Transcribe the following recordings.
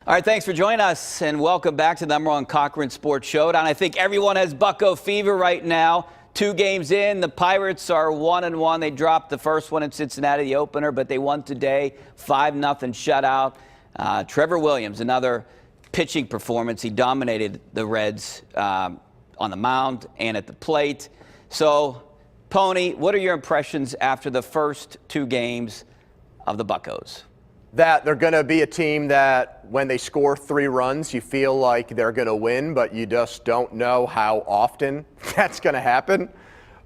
All right, thanks for joining us, and welcome back to the #1 Cochran Sports Showdown. I think everyone has Bucco fever right now. 2 games in, the Pirates are 1-1. They dropped the first one in Cincinnati, the opener, but they won today, 5-0 shutout. Trevor Williams, another pitching performance. He dominated the Reds on the mound and at the plate. So, Pony, what are your impressions after the first 2 games of the Buccos? That they're going to be a team that when they score 3 runs, you feel like they're going to win, but you just don't know how often that's going to happen.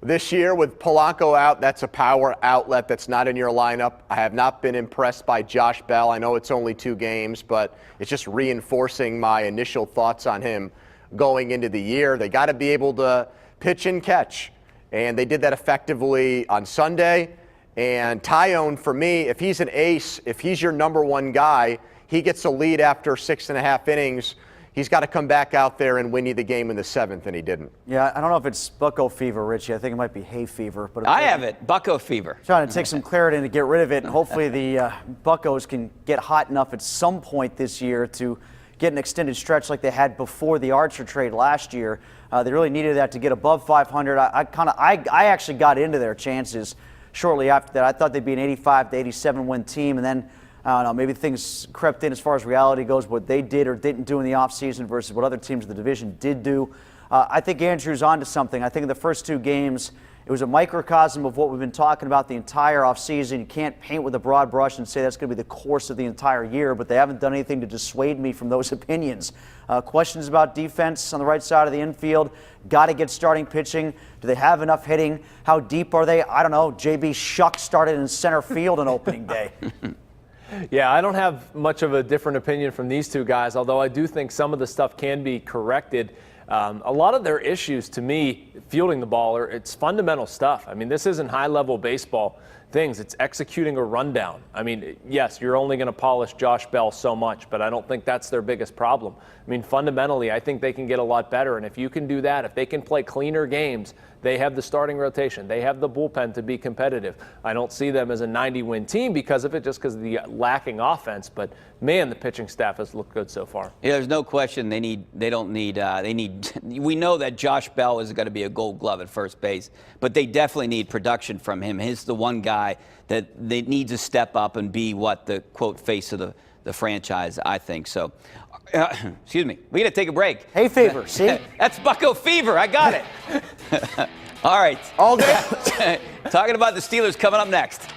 This year with Polanco out, that's a power outlet that's not in your lineup. I have not been impressed by Josh Bell. I know it's only 2 games, but it's just reinforcing my initial thoughts on him going into the year. They got to be able to pitch and catch, and they did that effectively on Sunday. And Tyone, for me, if he's an ace, if he's your #1 guy, he gets a lead after 6.5 innings. He's got to come back out there and win you the game in the 7th, and he didn't. Yeah, I don't know if it's Bucco fever, Richie. I think it might be hay fever. But I have it, Bucco fever. Trying to take some clarity to get rid of it, and hopefully the Buccos can get hot enough at some point this year to get an extended stretch like they had before the Archer trade last year. They really needed that to get above 500. I actually got into their chances shortly after that. I thought they'd be an 85 to 87 win team, and then I don't know, maybe things crept in as far as reality goes, what they did or didn't do in the offseason versus what other teams in the division did do. I think Andrew's onto something. I think in the first 2 games, it was a microcosm of what we've been talking about the entire offseason. You can't paint with a broad brush and say that's going to be the course of the entire year, but they haven't done anything to dissuade me from those opinions. Questions about defense on the right side of the infield. Got to get starting pitching. Do they have enough hitting? How deep are they? I don't know. J.B. Shuck started in center field on opening day. Yeah, I don't have much of a different opinion from these 2 guys, although I do think some of the stuff can be corrected. A lot of their issues, to me, fielding the ball, it's fundamental stuff. I mean, this isn't high-level baseball things. It's executing a rundown. I mean, yes, you're only going to polish Josh Bell so much, but I don't think that's their biggest problem. I mean, fundamentally, I think they can get a lot better, and if you can do that, if they can play cleaner games, they have the starting rotation. They have the bullpen to be competitive. I don't see them as a 90-win team because of it, just because of the lacking offense. But, man, the pitching staff has looked good so far. Yeah, there's no question we know that Josh Bell is going to be a Gold Glove at first base, but they definitely need production from him. He's the one guy that they need to step up and be the, quote, face of the franchise, I think. So, excuse me, we got to take a break. Hay fever, see? That's Bucco fever. I got it. All right. All day. Talking about the Steelers coming up next.